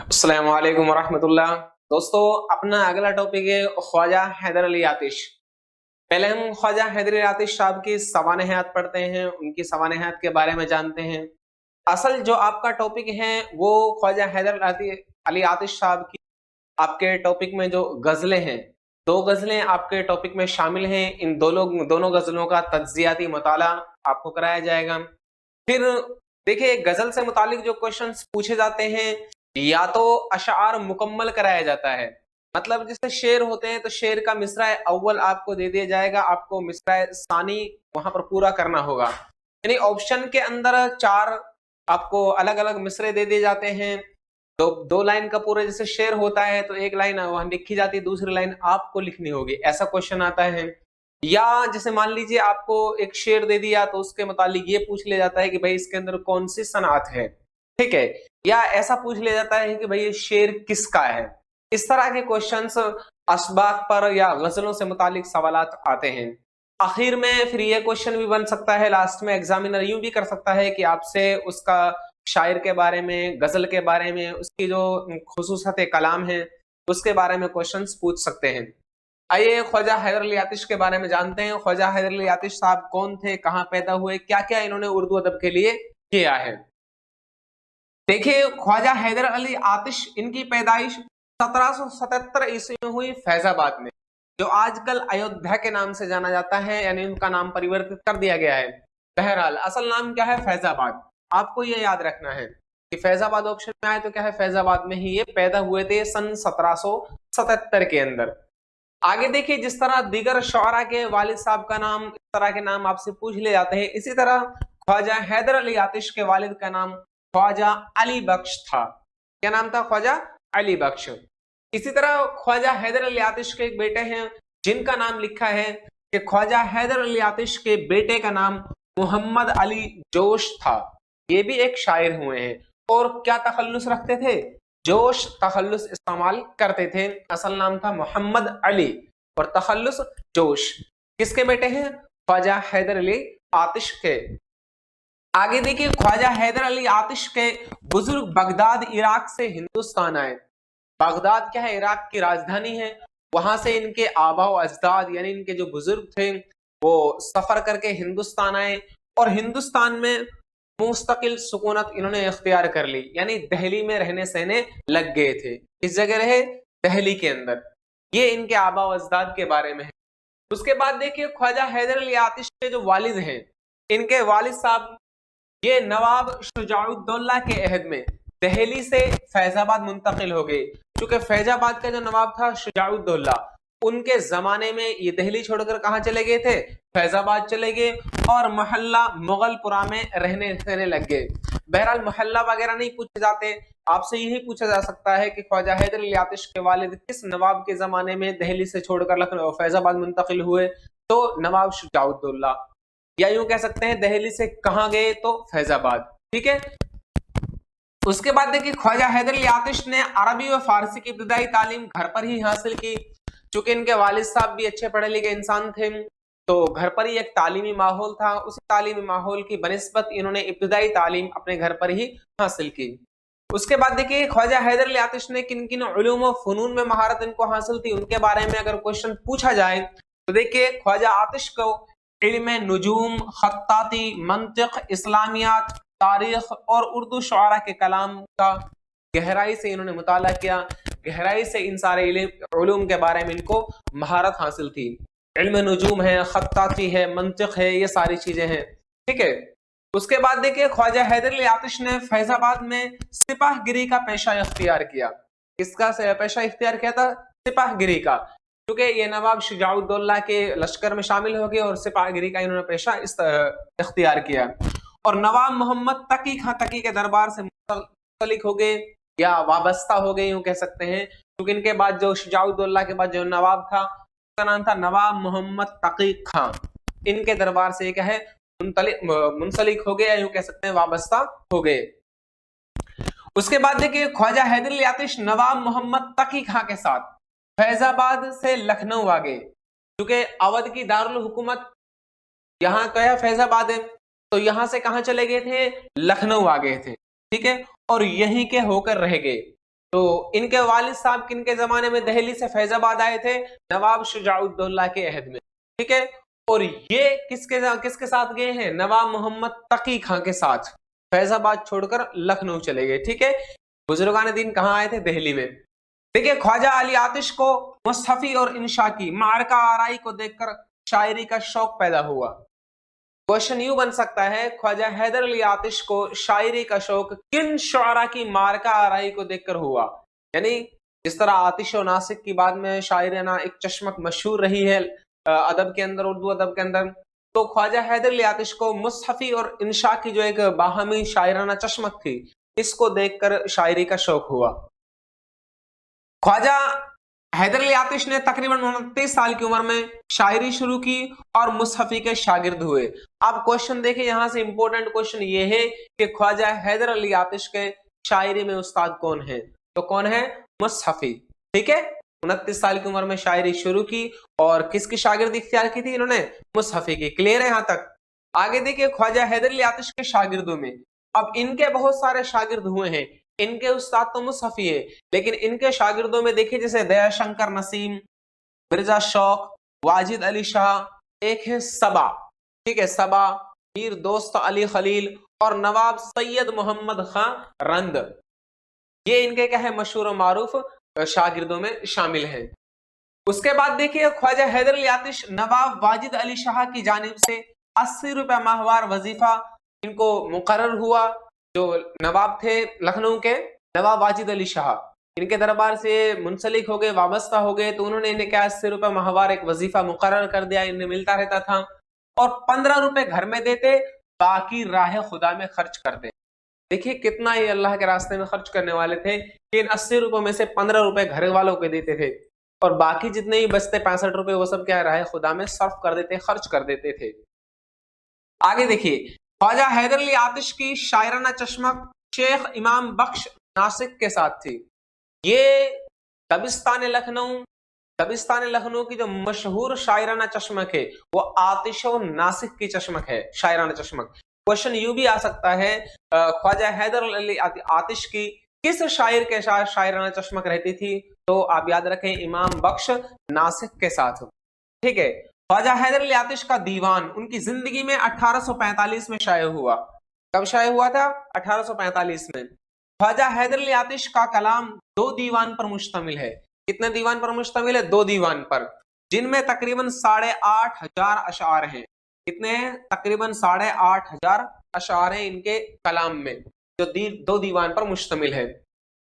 अस्सलाम वालेकुम वरहमतुल्लाह। दोस्तों, अपना अगला टॉपिक है ख्वाजा हैदर अली आतिश। पहले हम ख्वाजा हैदर अली आतिश साहब की सवाने हयात पढ़ते हैं, उनकी सवाने हयात के बारे में जानते हैं। असल जो आपका टॉपिक है वो ख्वाजा हैदर अली आतिश साहब की आपके टॉपिक में जो गजलें हैं, दो गजलें आपके टॉपिक में शामिल हैं। इन दोनों गजलों का तज्जियाती मुताला आपको कराया जाएगा। फिर देखिए, गजल से मुतालिक जो क्वेश्चंस पूछे जाते हैं, या तो अशार मुकम्मल कराया जाता है, मतलब जैसे शेर होते हैं तो शेर का मिसरा अव्वल आपको दे दिया जाएगा, आपको मिसरा सानी वहां पर पूरा करना होगा। यानी ऑप्शन के अंदर चार आपको अलग अलग मिसरे दे दिए जाते हैं। दो लाइन का पूरा जैसे शेर होता है तो एक लाइन वहां लिखी जाती है, दूसरी लाइन आपको लिखनी होगी, ऐसा क्वेश्चन आता है। या जैसे मान लीजिए आपको एक शेर दे दिया तो उसके मुतालिक ये पूछ लिया जाता है कि भाई इसके अंदर कौन सी सनात है, ठीक है। या ऐसा पूछ लिया जाता है कि भाई ये शेर किसका है। इस तरह के क्वेश्चंस असबाक पर या गजलों से मुतालिक सवालात आते हैं। आखिर में फिर ये क्वेश्चन भी बन सकता है, लास्ट में एग्जामिनर यूं भी कर सकता है कि आपसे उसका शायर के बारे में, गजल के बारे में, उसकी जो खुसूसत कलाम है उसके बारे में क्वेश्चंस पूछ सकते हैं। आइए ख्वाजा हैदर अली आतिश के बारे में जानते हैं। ख्वाजा हैदर अली आतिश साहब कौन थे, कहाँ पैदा हुए, क्या क्या इन्होंने उर्दू अदब के लिए किया है। देखिए, ख्वाजा हैदर अली आतिश, इनकी पैदाइश 1777 ईस्वी में हुई फैजाबाद में, जो आजकल अयोध्या के नाम से जाना जाता है, यानी उनका नाम परिवर्तित कर दिया गया है। बहरहाल असल नाम क्या है, फैजाबाद। आपको ये याद रखना है कि फैजाबाद ऑप्शन में आए तो क्या है, फैजाबाद में ही ये पैदा हुए थे सन 1777 के अंदर। आगे देखिए, जिस तरह दीगर शौरा के वालिद साहब का नाम, इस तरह के नाम आपसे पूछ ले जाते हैं, इसी तरह ख्वाजा हैदर अली आतिश के वालिद का नाम ख्वाजा अली बख्श था। क्या नाम था? ख्वाजा अली बख्श। इसी तरह ख्वाजा हैदर अली आतिश के एक बेटे हैं जिनका नाम लिखा है कि ख्वाजा हैदर अली आतिश के बेटे का नाम मोहम्मद अली जोश था। ये भी एक शायर हुए हैं और क्या तखल्लुस रखते थे? जोश तखल्लुस इस्तेमाल करते थे। असल नाम था मोहम्मद अली और तखल्लुस जोश। किसके बेटे हैं? ख्वाजा हैदर अली आतिश के। आगे देखिए, ख्वाजा हैदर अली आतिश के बुजुर्ग बगदाद इराक से हिंदुस्तान आए। बगदाद क्या है? इराक की राजधानी है। वहां से इनके आबा व अजदाद यानी इनके जो बुजुर्ग थे वो सफर करके हिंदुस्तान आए और हिंदुस्तान में मुस्तकिल सुकूनत इन्होंने इख्तियार कर ली, यानी दिल्ली में रहने सहने लग गए थे। इस जगह रहे दिल्ली के अंदर। ये इनके आबा व अजदाद के बारे में है। उसके बाद देखिए, ख्वाजा हैदर अली आतिश के जो वालिद हैं, इनके वालिद साहब ये नवाब शुजाउद्दौला के अहद में दिल्ली से फैजाबाद मुंतकिल हो गए। क्योंकि फैजाबाद का जो नवाब था शुजाउद्दौला, उनके जमाने में ये दिल्ली छोड़कर कहां चले गए थे? फैजाबाद चले गए और मोहल्ला मुगलपुरा में रहने लग गए। बहरहाल मोहल्ला वगैरह नहीं पूछे जाते, आपसे यही पूछा जा सकता है कि ख्वाजा हैदर अली आतिश के वालिद किस नवाब के जमाने में दिल्ली से छोड़कर लखनऊ फैजाबाद मुंतकिल हुए? तो नवाब शुजाउद्दौला। या यूं कह सकते हैं दिल्ली से कहां गए? तो फैजाबाद, ठीक है। उसके बाद देखिए, ख्वाजा हैदर अली आतिश ने अरबी व फारसी की इब्तदाई तालीम घर पर ही हासिल की। चूंकि इनके वालिद साहब भी अच्छे पढ़े लिखे इंसान थे तो घर पर ही एक तालीमी माहौल था। उसी तालीमी माहौल की बनिस्बत इन्होंने इब्तदाई तालीम अपने घर पर ही हासिल की। उसके बाद देखिए, ख्वाजा हैदर अली आतिश ने किन किन उलूम व फनून में महारत इनको हासिल थी, उनके बारे में अगर क्वेश्चन पूछा जाए तो देखिए, ख्वाजा आतिश को इल्म नुजूम, खत्ताती, मंतिक, इस्लामियात, तारीख और उर्दू शुआरा के कलाम का गहराई से इन्होंने मुताला किया। गहराई से इन सारे उलूम के बारे में इनको महारत हासिल थी। इल्म नुजूम है, खत्ताती है, मंतिक है, ये सारी चीजें हैं, ठीक है। उसके बाद देखिए, ख्वाजा हैदर अली आतिश ने फैजाबाद में सिपाहगिरी का पेशा इख्तियार किया। किसका पेशा इख्तियार किया था? सिपाहगिरी का। क्योंकि ये नवाब शुजाउद्दौला के लश्कर में शामिल हो गए और सिपाहगिरी का इन्होंने पेशा इख्तियार किया। और नवाब मोहम्मद तकी खां तकी के दरबार से मुंसलिक हो गए या वाबस्ता हो गए, यूं कह सकते हैं। क्योंकि इनके बाद जो शुजाउद्दौला के बाद जो नवाब था उसका नाम था नवाब मोहम्मद तकी खां। इनके दरबार से क्या है, मुंसलिक हो गए, यूं कह सकते हैं वाबस्ता हो गए। उसके बाद देखिए, ख्वाजा हैदर अली आतिश नवाब मोहम्मद तकी खां के साथ फैजाबाद से लखनऊ आ गए। क्योंकि अवध की दारुल हुकूमत यहाँ क्या है, फैजाबाद है, तो यहां से कहां चले गए थे? लखनऊ आ गए थे, ठीक है। और यहीं के होकर रह गए। तो इनके वालिद साहब किनके जमाने में दहली से फैजाबाद आए थे? नवाब शुजाउद्दौला के अहद में, ठीक है। और ये किसके साथ गए हैं? नवाब मोहम्मद तकी खां के साथ फैजाबाद छोड़कर लखनऊ चले गए, ठीक है। बुजुर्गान दीन कहाँ आए थे? दहली में। देखिए, ख्वाजा अली आतिश को मुसहफी और इंशा की मारका आराई को देखकर शायरी का शौक पैदा हुआ। क्वेश्चन यूं बन सकता है, ख्वाजा हैदर अली आतिश को शायरी का शौक किन शुअरा की मारका आराई को देखकर हुआ? यानी जिस तरह आतिश और नासिक की बाद में शायराना एक चश्मक मशहूर रही है अदब के अंदर, उर्दू अदब के अंदर, तो ख्वाजा हैदर अली आतिश को मुसहफी और इंशा की जो एक बाहमी शायराना चश्मक थी, इसको देखकर शायरी का शौक हुआ। ख्वाजा हैदर अली आतिश ने तकरीबन 29 साल की उम्र में शायरी शुरू की और मुसहफी के शागिर्द हुए। अब क्वेश्चन देखिए, यहां से इंपॉर्टेंट क्वेश्चन ये है कि ख्वाजा हैदर अली आतिश के शायरी में उस्ताद कौन है? तो कौन है? मुसहफी, ठीक है। 29 साल की उम्र में शायरी शुरू की और किसकी शागिर्दी इख्तियार की थी इन्होंने? मुसहफी की। क्लियर है यहां तक? आगे देखिए, ख्वाजा हैदर अली आतिश के शागिर्दों में, अब इनके बहुत सारे शागिर्द हुए हैं। इनके उस्ताद तो मुसहफी है, लेकिन इनके शागिर्दों में देखिए जैसे दयाशंकर नसीम, मिर्जा शौक, वाजिद अली शाह, एक है सबा, ठीक है, सबा, मीर दोस्त अली खलील और नवाब सैयद मोहम्मद खां रंद। ये इनके क्या है? मशहूर और मारूफ शागिर्दों में शामिल हैं। उसके बाद देखिए, ख्वाजा हैदर अली आतिश नवाब वाजिद अली शाह की जानिब से 80 रुपए माहवार वजीफा इनको मुकर्रर हुआ। जो नवाब थे लखनऊ के, नवाब वाजिद अली शाह, इनके दरबार से मुंसलिक हो गए, वाबस्ता हो गए, तो उन्होंने इन्हें क्या 80 रुपए माहवार एक वजीफा मुकर्रर कर दिया, इन्हें मिलता रहता था। और 15 रुपए घर में देते, बाकी राह खुदा में खर्च करते। देखिए कितना ये अल्लाह के रास्ते में खर्च करने वाले थे कि इन 80 रुपयों में से 15 रुपए घर वालों को देते थे और बाकी जितने ही बचते 65 रुपए वो सब क्या राह खुदा में सर्फ कर देते, खर्च कर देते थे। आगे देखिए, ख्वाजा हैदर अली आतिश की शायराना चश्मक शेख इमाम बख्श नासिक के साथ थी। ये दबिस्तान लखनऊ की जो मशहूर शायराना चश्मक है वो आतिश और नासिक की चश्मक है, शायराना चश्मक। क्वेश्चन यू भी आ सकता है, ख्वाजा हैदर अली आतिश की किस शायर के साथ शायराना चश्मक रहती थी? तो आप याद रखें, इमाम बख्श नासिक के साथ, ठीक है। ख्वाजा हैदर अली आतिश का दीवान उनकी जिंदगी में 1845 में शाये हुआ। कब शाये हुआ था? 1845 में। ख्वाजा हैदर अली आतिश का कलाम 2 दीवान पर मुश्तमिल है। कितने दीवान पर मुश्तमिल है? 2 दीवान पर, जिनमें तकरीबन 8,500 अशार हैं। कितने हैं? तकरीबन 8,500 अशार हैं इनके कलाम में, जो 2 दीवान पर मुश्तमिल है।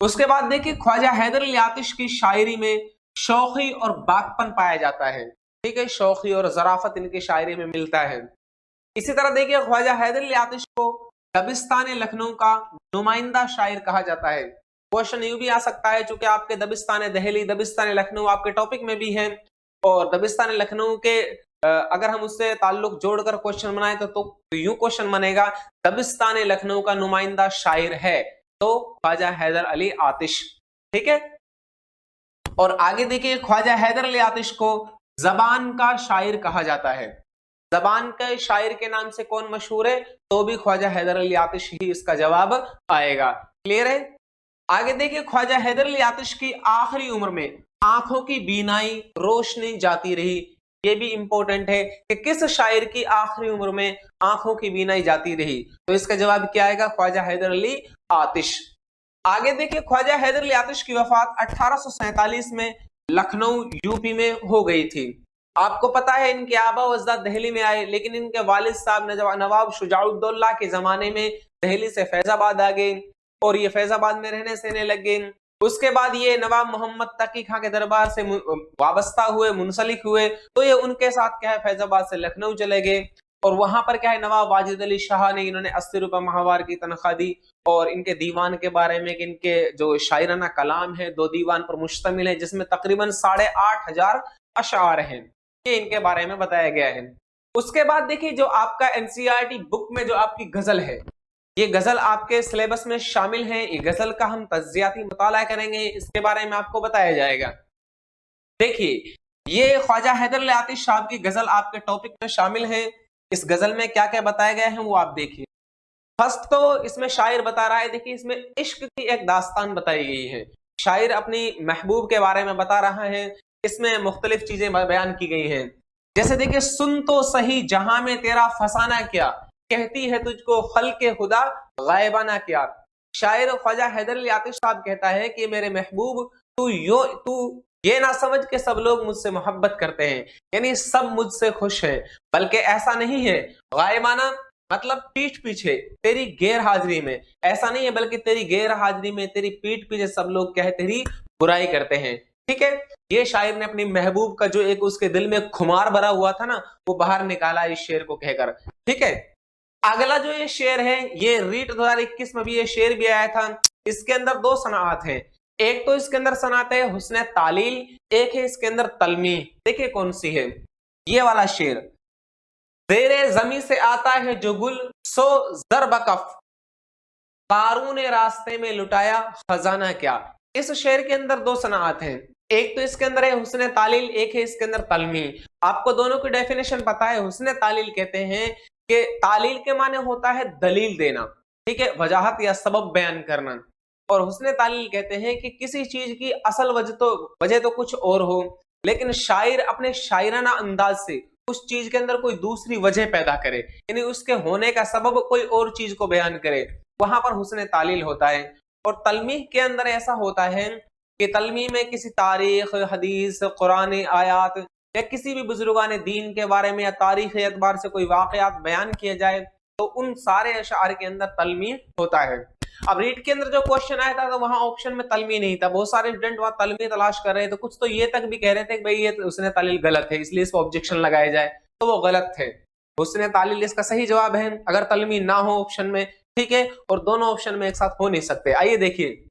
उसके बाद देखिए, ख्वाजा हैदर अली आतिश की शायरी में शौखी और बागपन पाया जाता है, ठीक है, शौखी और ज़राफत इनकी शायरी में मिलता है। इसी तरह देखिए, ख्वाजा हैदर अली आतिश को दबिस्तान लखनऊ का नुमाइंदा शायर कहा जाता है। क्वेश्चन यू भी आ सकता है, चूंकि आपके दबिस्तान दहली, दबिस्तान लखनऊ आपके टॉपिक में भी है और दबिस्तान लखनऊ के अगर हम उससे ताल्लुक जोड़कर क्वेश्चन बनाए तो यूं क्वेश्चन बनेगा, दबिस्तान लखनऊ का नुमाइंदा शायर है तो ख्वाजा हैदर अली आतिश, ठीक है। और आगे देखिए, ख्वाजा हैदर अली आतिश को जबान का शायर कहा जाता है। जबान के शायर के नाम से कौन मशहूर है? तो भी ख्वाजा हैदर अली आतिश ही इसका जवाब आएगा। क्लियर है? आगे देखिए, ख्वाजा हैदर अली आतिश की आखिरी उम्र में आंखों की बीनाई रोशनी जाती रही। ये भी इंपॉर्टेंट है कि किस शायर की आखिरी उम्र में आंखों की बीनाई जाती रही, तो इसका जवाब क्या आएगा? ख्वाजा हैदर अली आतिश। आगे देखिए, ख्वाजा हैदर अली आतिश की वफात 1847 में लखनऊ यूपी में हो गई थी। आपको पता है इनके आबा व अजदाद दिल्ली में आए, लेकिन इनके वालिद साहब नवाब शुजाउद्दौला के जमाने में दिल्ली से फैजाबाद आ गए और ये फैजाबाद में रहने सहने लग गए। उसके बाद ये नवाब मोहम्मद तकी खां के दरबार से वाबस्ता हुए, मुंसलिक हुए, तो ये उनके साथ क्या है फैजाबाद से लखनऊ चले गए और वहां पर क्या है नवाब वाजिद अली शाह ने इन्होंने 80 रुपए माहवार की तनख्वाह दी और इनके दीवान के बारे में कि इनके जो शायराना कलाम है 2 दीवान पर मुश्तमिल है, जिसमें तकरीबन 8,500 अशार हैं, ये इनके बारे में बताया गया है। उसके बाद देखिए, जो आपका एनसीईआरटी बुक में जो आपकी गजल है, ये गजल आपके सिलेबस में शामिल है। ये गजल का हम तज्जियाती मुताला करेंगे, इसके बारे में आपको बताया जाएगा। देखिए, ये ख्वाजा हैदर अली आतिश साहब की गजल आपके टॉपिक में शामिल है। इस गजल में क्या क्या बताया गया है वो आप देखिए। फर्स्ट तो इसमें शायर बता रहा है, देखिए इसमें इश्क की एक दास्तान बताई गई है। शायर अपनी महबूब के बारे में बता रहा है, इसमें मुख्तलिफ चीजें बयान की गई हैं। जैसे देखिए, सुन तो सही जहां में तेरा फसाना क्या, कहती है तुझको खल्के खुदा गायबाना क्या। शायर ख्वाजा हैदर अली आतिश साहब कहता है कि मेरे महबूब, तू ये ना समझ के सब लोग मुझसे मोहब्बत करते हैं, यानी सब मुझसे खुश हैं, बल्कि ऐसा नहीं है। गायबाना मतलब पीठ पीछे, तेरी गैर हाजिरी में, ऐसा नहीं है बल्कि तेरी गैर हाजिरी में, तेरी पीठ पीछे सब लोग क्या है, तेरी बुराई करते हैं। ठीक है, ये शायर ने अपनी महबूब का जो एक उसके दिल में खुमार भरा हुआ था ना, वो बाहर निकाला इस शेर को कहकर। ठीक है, अगला जो ये शेर है, ये रीट 2021 में भी ये शेर भी आया था। इसके अंदर दो सनात हैं, एक तो इसके अंदर सनात है हुस्न तालील, एक है इसके अंदर तलमी। देखिए कौन सी है ये वाला शेर। तेरे जमी से आता है जो गुल सो जरबकफ, कारून ने रास्ते में लुटाया खजाना क्या। इस शेर के अंदर दो सनात हैं, एक तो इसके अंदर है हुस्न तालील, एक है इसके अंदर तलमी। आपको दोनों की डेफिनेशन पता है। हुस्न तालील कहते हैं कि तालील के माने होता है दलील देना, ठीक है, वजाहत या सबब बयान करना। और हुस्न तालील कहते हैं कि किसी चीज की असल वजह तो कुछ और हो, लेकिन शायर अपने शायराना अंदाज से उस चीज के अंदर कोई दूसरी वजह पैदा करे, यानी उसके होने का सबब कोई और चीज को बयान करे, वहां पर हुस्न तालील होता है। और तलमी के अंदर ऐसा होता है कि तलमी में किसी तारीख, हदीस, कुरान आयात या किसी भी बुजुर्गान दीन के बारे में या तारीख एतबार से कोई वाकयात बयान किए जाए, तो उन सारे अशार के अंदर तलमी होता है। अब रीट के अंदर जो क्वेश्चन आया था तो वहां ऑप्शन में तलमी नहीं था, बहुत सारे स्टूडेंट वहां तलमी तलाश कर रहे थे, कुछ तो ये तक भी कह रहे थे कि भाई ये हुस्न तालील गलत है, इसलिए इसको ऑब्जेक्शन लगाया जाए, तो वो गलत थे। हुस्न तालील इसका सही जवाब है अगर तलमी ना हो ऑप्शन में, ठीक है, और दोनों ऑप्शन में एक साथ हो नहीं सकते। आइए देखिए,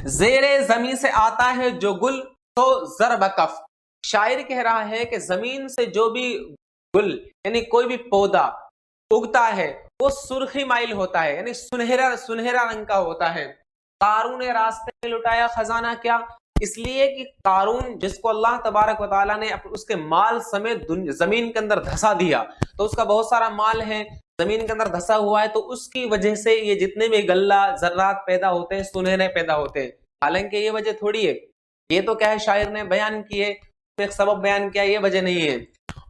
जेरे जमीन से आता है जो गुल तो जरबकफ। शायर कह रहा है कि जमीन से जो भी गुल यानी कोई भी पौधा उगता है वो सुर्खी माइल होता है, यानी सुनहरा सुनहरा रंग का होता है। कारून ने रास्ते में लुटाया खजाना क्या, इसलिए कि कारून जिसको अल्लाह तबारक व तआला ने उसके माल समेत जमीन के अंदर धसा दिया, तो उसका बहुत सारा माल है जमीन के अंदर धसा हुआ है, तो उसकी वजह से ये जितने भी गल्ला जर्रात पैदा होते हैं सुनहरे पैदा होते हैं। हालांकि ये वजह थोड़ी है, ये तो क्या है शायर ने बयान किए, एक सबब बयान किया, ये वजह नहीं है।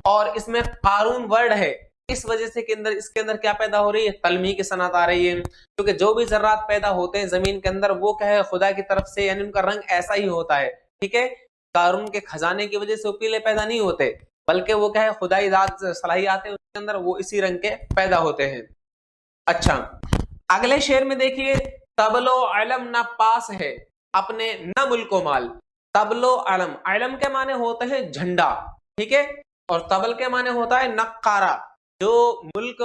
और इसमें कारून वर्ड है, इस वजह से के अंदर इसके अंदर क्या पैदा हो रही है, तलमी की सनत आ रही है, क्योंकि जो भी जर्रात पैदा होते हैं जमीन के अंदर वो क्या है खुदा की तरफ से, यानी उनका रंग ऐसा ही होता है। ठीक है, कारून के खजाने की वजह से वो पीले पैदा नहीं होते, बल्कि वो क्या है खुदाई जात सलाहियत है उसके अंदर, वो इसी रंग के पैदा होते हैं। अच्छा, अगले शेर में देखिए, तबलो अलम न पास है अपने न मुल्को माल। तबलो अलम, अलम के माने होते हैं झंडा, ठीक है, और तबल के माने होता है नक्कारा। जो मुल्क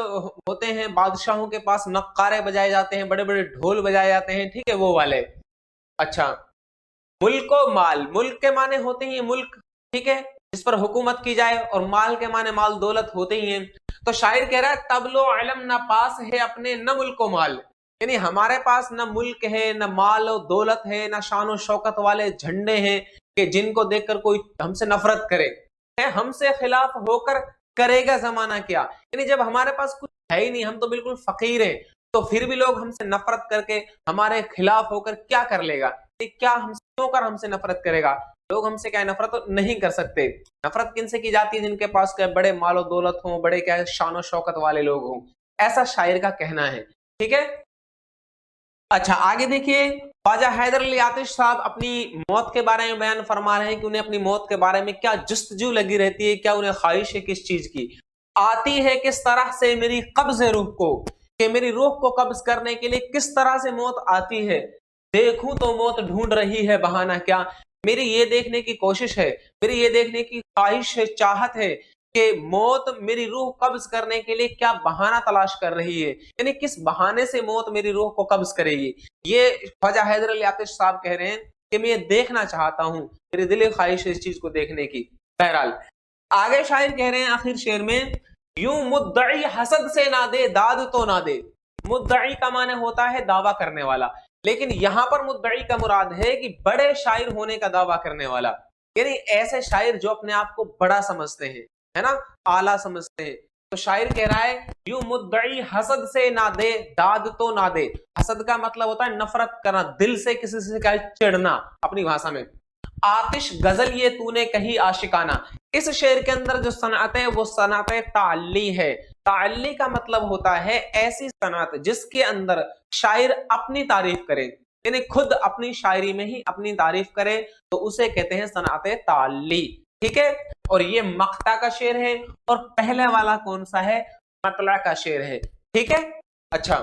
होते हैं बादशाहों के पास नक्कारे बजाए जाते हैं, बड़े बड़े ढोल बजाए जाते हैं, ठीक है, वो वाले। अच्छा, मुल्को माल, मुल्क के माने होते हैं मुल्क, ठीक है, जिस पर हुकूमत की जाए, और माल के माने माल दौलत होते ही हैं। तो शायर कह रहा है तबलो अलम न पास है अपने न मुल्को माल, यानी हमारे पास न मुल्क है, न माल और दौलत है, न शान और शौकत वाले झंडे हैं कि जिनको देखकर कोई हमसे नफरत करे, है हमसे खिलाफ होकर करेगा जमाना क्या। यानी जब हमारे पास कुछ है ही नहीं, हम तो बिल्कुल फकीर हैं, तो फिर भी लोग हमसे नफरत करके हमारे खिलाफ होकर क्या कर लेगा, क्या हमसे होकर हमसे नफरत करेगा। लोग हमसे क्या नफरत नहीं कर सकते। नफरत किनसे की जाती है, जिनके पास क्या बड़े मालो दौलत हो, बड़े क्या शान शौकत वाले लोग हों, ऐसा शायर का कहना है। ठीक है, अच्छा आगे देखिए, ख्वाजा हैदर अली आतिश साहब अपनी मौत के बारे में बयान फरमा रहे हैं कि उन्हें अपनी मौत के बारे में क्या जस्तजू लगी रहती है, क्या उन्हें ख्वाहिश है किस चीज की। आती है किस तरह से मेरी कब्ज रूह को, कि मेरी रूह को कब्ज करने के लिए किस तरह से मौत आती है। देखूं तो मौत ढूंढ रही है बहाना क्या, मेरी ये देखने की कोशिश है, मेरी ये देखने की ख्वाहिश है, चाहत है कि मौत मेरी रूह कब्ज करने के लिए क्या बहाना तलाश कर रही है, यानी किस बहाने से मौत मेरी रूह को कब्ज करेगी। ये ख्वाजा हैदर अली आतिश साहब कह रहे हैं कि मैं ये देखना चाहता हूं, मेरी दिली ख्वाहिश है इस चीज को देखने की। बहरहाल आगे शायर कह रहे हैं आखिर शेर में, यूं मुद्दई हसद से ना दे दाद तो ना दे। मुद्दई का माने होता है दावा करने वाला, लेकिन यहां पर मुद्दई का मुराद है कि बड़े शायर होने का दावा करने वाला, यानी ऐसे शायर जो अपने आप को बड़ा समझते हैं, है ना, आला समझते हैं, तो शायर कह रहा है यूं मुद्दई हसद से ना दे दाद तो ना दे। हसद का मतलब होता है नफरत करना, दिल से किसी से क्या चिढ़ना अपनी भाषा में। आतिश गजल ये तूने कही आशिकाना। इस शेर के अंदर जो सनात है वो सनात ताल्ली है। ताल्ली का मतलब होता है ऐसी सनात जिसके अंदर शायर अपनी तारीफ करे, यानी खुद अपनी शायरी में ही अपनी तारीफ करे, तो उसे कहते हैं सनात ताल्ली। ठीक है, और ये मक्ता का शेर है, और पहले वाला कौन सा है, मतला का शेर है। ठीक है, अच्छा,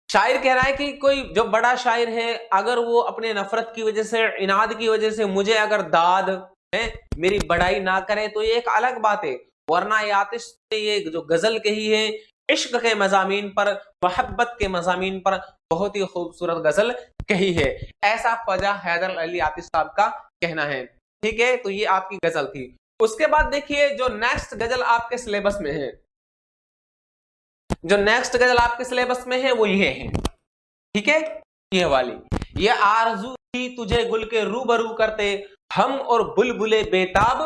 शायर कह रहा है कि कोई जो बड़ा शायर है अगर वो अपने नफरत की वजह से, इनाद की वजह से मुझे अगर दाद है मेरी बड़ाई ना करे तो ये एक अलग बात है, वरना ये आतिश ने ये जो गजल कही है इश्क के मजामीन पर, मोहब्बत के मजामीन पर बहुत ही खूबसूरत गजल कही है। ऐसा ख्वाजा हैदर अली आतिश साहब का कहना है। ठीक है, तो ये आपकी गजल थी। उसके बाद देखिए जो नेक्स्ट गजल आपके सिलेबस में है, जो नेक्स्ट गजल आपके सिलेबस में है वो ये है। ठीक है, ये वाली, ये आरज़ू थी तुझे गुल के रूबरू करते, हम और बुलबुले बेताब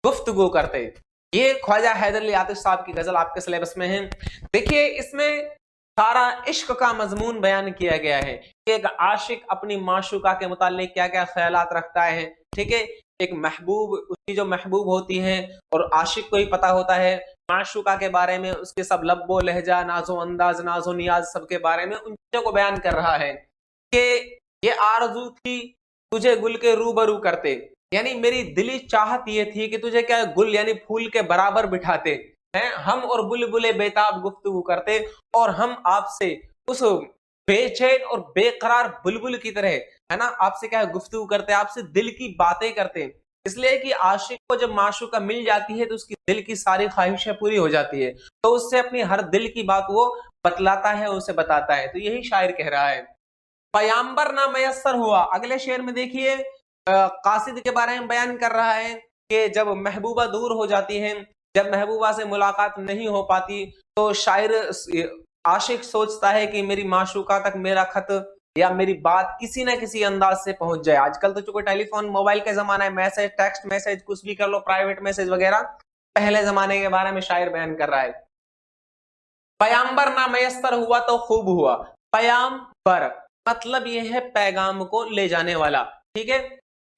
गुफ्तगू करते। ये ख्वाजा हैदर अली आतिश साहब की गजल आपके सिलेबस में है। देखिए इसमें सारा इश्क का मजमून बयान किया गया है कि एक आशिक अपनी माशूका के मुताल्लिक क्या क्या ख्यालात रखता है। ठीक है, एक महबूब, उसकी जो महबूब होती है और आशिक को ही पता होता है माशूका के बारे में, उसके सब लब्बो लहजा, नाजो अंदाज, नाजो नियाज, सबके बारे में उन चीजों को बयान कर रहा है कि ये आरज़ू थी तुझे गुल के रूबरू करते, यानी मेरी दिली चाहत ये थी कि तुझे क्या गुल यानी फूल के बराबर बिठाते हैं, हम और बुलबुले बेताब गुफ्तगू करते, और हम आपसे उस बेचैन और बेकरार बुलबुल की तरह, है ना, आपसे क्या है गुफ्तगू करते, आपसे दिल की बातें करते। इसलिए कि आशिक को जब माशूका मिल जाती है तो उसकी दिल की सारी ख्वाहिशें पूरी हो जाती है, तो उससे अपनी हर दिल की बात वो बतलाता है, उसे बताता है। तो यही शायर कह रहा है। पयंबर ना मयस्सर हुआ, अगले शेर में देखिए कासिद के बारे में बयान कर रहा है कि जब महबूबा दूर हो जाती है, जब महबूबा से मुलाकात नहीं हो पाती, तो शायर आशिक सोचता है कि मेरी माशूका तक मेरा खत या मेरी बात किसी ना किसी अंदाज से पहुंच जाए। आजकल तो चूंकि टेलीफोन मोबाइल का जमाना है, मैसेज, टेक्स्ट मैसेज, कुछ भी कर लो, प्राइवेट मैसेज वगैरह, पहले जमाने के बारे में शायर बयान कर रहा है। पयंबर ना मयस्सर हुआ तो खूब हुआ। पयंबर मतलब यह है पैगाम को ले जाने वाला। ठीक है,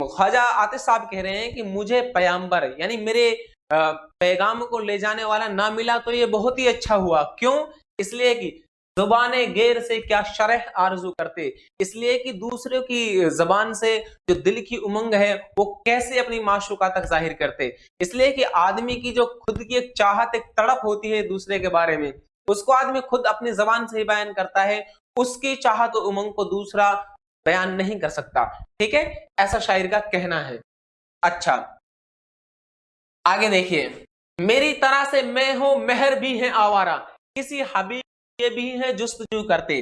ख्वाजा आतिश साहब कह रहे हैं कि मुझे पयंबर यानी मेरे पैगाम को ले जाने वाला ना मिला तो ये बहुत ही अच्छा हुआ। क्यों? इसलिए कि जुबाने गैर से क्या शरह आरजू करते, इसलिए कि दूसरे की जबान से जो दिल की उमंग है वो कैसे अपनी माशूका तक जाहिर करते। इसलिए कि आदमी की जो खुद की एक चाहत, एक तड़प होती है दूसरे के बारे में, उसको आदमी खुद अपनी जबान से ही बयान करता है, उसकी चाहत और उमंग को दूसरा बयान नहीं कर सकता। ठीक है, ऐसा शायर का कहना है। अच्छा, आगे देखिए, मेरी तरह से मैं हूं मेहर भी है आवारा, किसी हबीब ये भी है जुस्तजू करते।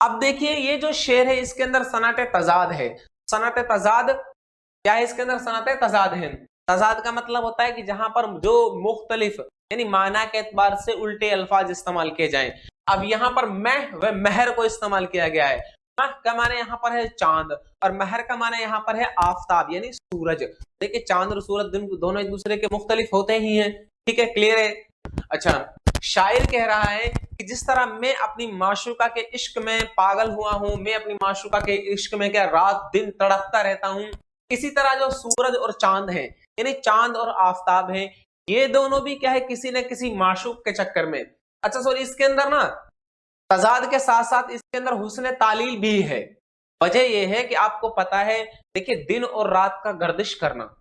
अब देखिए ये जो शेर है इसके अंदर सनात तजाद है। सनात तजाद क्या है? इसके अंदर सनात तजाद है। तजाद का मतलब होता है कि जहां पर जो मुख्तलिफ यानी माना के एतबार से उल्टे अल्फाज इस्तेमाल किए जाएं। अब यहाँ पर मैं व महर को इस्तेमाल किया गया है। मह का माने यहाँ पर है चांद और महर का माने यहाँ पर है आफताब यानी सूरज। देखिए चांद और सूरज दोनों एक दूसरे के मुख्तलिफ होते ही हैं। ठीक है, क्लियर है? अच्छा, शायर कह रहा है कि जिस तरह मैं अपनी माशूका के इश्क में पागल हुआ हूं, मैं अपनी माशूका के इश्क में क्या रात दिन तड़पता रहता हूं, इसी तरह जो सूरज और चांद है यानी चांद और आफताब है, ये दोनों भी क्या है किसी न किसी माशूक के चक्कर में। अच्छा सॉरी, इसके अंदर ना तजाद के साथ साथ इसके अंदर हुस्न तालील भी है। वजह यह है कि आपको पता है, देखिए दिन और रात का गर्दिश करना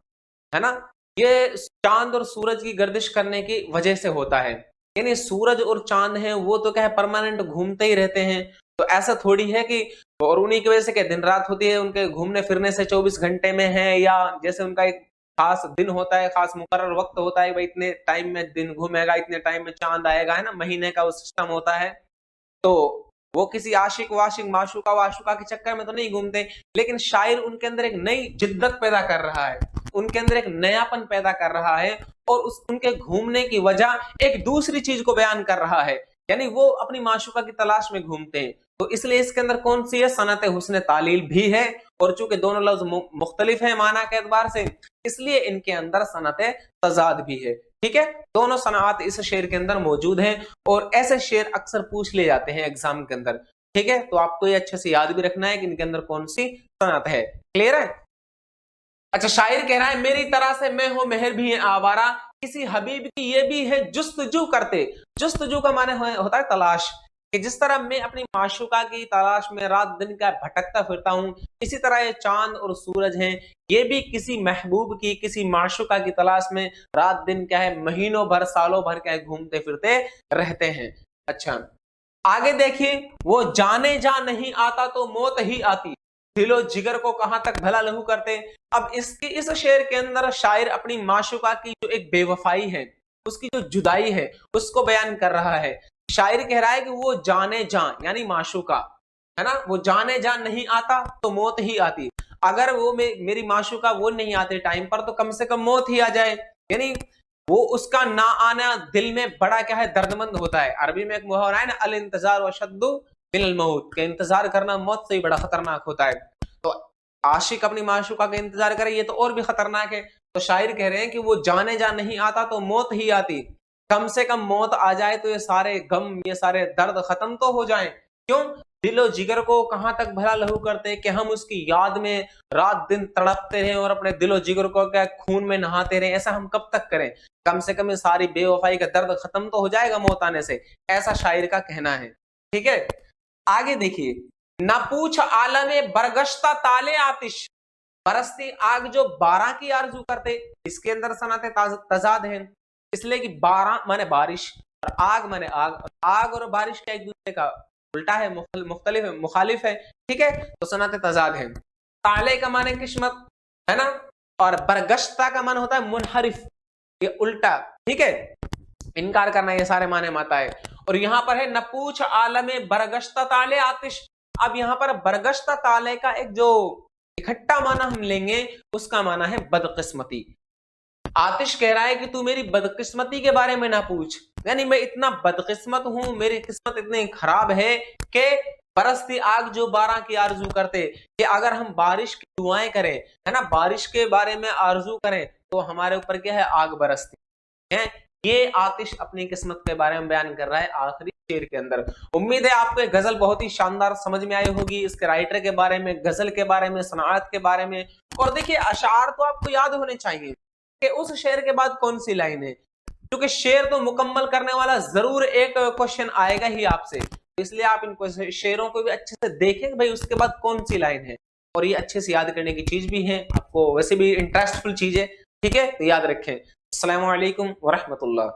है ना, ये चांद और सूरज की गर्दिश करने की वजह से होता है। यानी सूरज और चांद हैं वो तो क्या है परमानेंट घूमते ही रहते हैं, तो ऐसा थोड़ी है कि और उन्हीं की वजह से क्या दिन रात होती है, उनके घूमने फिरने से 24 घंटे में है, या जैसे उनका एक खास दिन होता है, खास मुकर्रर वक्त होता है, भाई इतने टाइम में दिन घूमेगा, इतने टाइम में चांद आएगा, है ना, महीने का वो सिस्टम होता है। तो वो किसी आशिक वाशिक माशूका वाशुका के चक्कर में तो नहीं घूमते, लेकिन शायर उनके अंदर एक नई जिद्दत पैदा कर रहा है, उनके अंदर एक नयापन पैदा कर रहा है, और उनके घूमने की वजह एक दूसरी चीज को बयान कर रहा है, यानी वो अपनी माशूका की तलाश में घूमते हैं। तो इसलिए इसके अंदर कौन सी है? सनत हुस्न तालील भी है, और चूंकि दोनों लफ्ज मुख्तलिफ है माना के एतबार से, इसलिए इनके अंदर सनत तजाद भी है। ठीक है, दोनों सनात इस शेर के अंदर मौजूद हैं और ऐसे शेर अक्सर पूछ ले जाते हैं एग्जाम के अंदर। ठीक है, तो आपको ये अच्छे से याद भी रखना है कि इनके अंदर कौन सी सनात है। क्लियर है? अच्छा, शायर कह रहा है मेरी तरह से मैं हूं मेहर भी है आवारा, किसी हबीब की ये भी है जुस्तजू करते। जुस्तजू का माने होता है तलाश, कि जिस तरह मैं अपनी माशूका की तलाश में रात दिन का भटकता फिरता हूं, इसी तरह ये चांद और सूरज हैं, ये भी किसी महबूब की, किसी माशूका की तलाश में रात दिन क्या है, महीनों भर सालों भर क्या है, घूमते फिरते रहते हैं। अच्छा, आगे देखिए, वो जाने जा नहीं आता तो मौत ही आती, दिलो जिगर को कहां तक भला लहू करते। अब इस शेर के अंदर शायर अपनी माशूका की जो एक बेवफाई है, उसकी जो जुदाई है, उसको बयान कर रहा है। शायर कह रहा है कि वो जाने जा यानी माशूका है ना, वो जाने जा नहीं आता तो मौत ही आती। अगर वो मेरी माशूका वो नहीं आते टाइम पर तो कम से कम मौत ही आ जाए, यानी वो उसका ना आना दिल में बड़ा क्या है, दर्दमंद होता है। अरबी में एक मुहावरा है ना, अल इंतजार वशद्दु मिनल मौत, के इंतजार करना मौत से ही बड़ा खतरनाक होता है। तो आशिक अपनी माशूका का इंतजार करे, ये तो और भी खतरनाक है। तो शायर कह रहे हैं कि वो जाने जा नहीं आता तो मौत ही आती, कम से कम मौत आ जाए तो ये सारे गम, ये सारे दर्द खत्म तो हो जाएं। क्यों? दिलो जिगर को कहां तक भला लहू करते कि हम उसकी याद में रात दिन तड़पते रहें और अपने दिलो जिगर को क्या खून में नहाते रहें। ऐसा हम कब तक करें? कम से कम ये सारी बेवफाई का दर्द खत्म तो हो जाएगा मौत आने से, ऐसा शायर का कहना है। ठीक है, आगे देखिए, न पूछ आलमे बरगश्ता ताले आतिश, बरसती आग जो बारह की आरजू करते। इसके अंदर सनाते तजाद है, इसलिए कि बारह माने बारिश और आग माने आग, आग और बारिश का एक दूसरे का उल्टा है, मुख्तलिफ है, मुखालिफ है। ठीक है, तो सनाते तजाद है। ताले का माने किस्मत है ना, और बरगश्ता का मान होता है मुनहरिफ, ये उल्टा। ठीक है, इनकार करना, ये सारे माने माता है। और यहाँ पर है नपूछ आलमे बरगश्ता ताले आतिश। अब यहाँ पर बरगश्ता ताले का एक जो इकट्ठा माना हम लेंगे, उसका माना है बदकिस्मती। आतिश कह रहा है कि तू मेरी बदकिस्मती के बारे में ना पूछ, यानी मैं इतना बदकिस्मत हूं, मेरी किस्मत इतनी खराब है कि बरसती आग जो बारह की आरजू करते, कि अगर हम बारिश की दुआएं करें है ना, बारिश के बारे में आरजू करें तो हमारे ऊपर क्या है, आग बरसती है। ये आतिश अपनी किस्मत के बारे में बयान कर रहा है आखिरी शेर के अंदर। उम्मीद है आपको ये गजल बहुत ही शानदार समझ में आई होगी, इसके राइटर के बारे में, गजल के बारे में, सनात के बारे में। और देखिए, अशार तो आपको याद होने चाहिए कि उस शेर के बाद कौन सी लाइन है, क्योंकि शेर तो मुकम्मल करने वाला जरूर एक क्वेश्चन आएगा ही आपसे, इसलिए आप इन शेरों को भी अच्छे से देखें भाई उसके बाद कौन सी लाइन है। और ये अच्छे से याद करने की चीज भी है, आपको वैसे भी इंटरेस्टफुल चीज है। ठीक है, तो याद रखें। अस्सलामु अलैकुम व रहमतुल्लाह।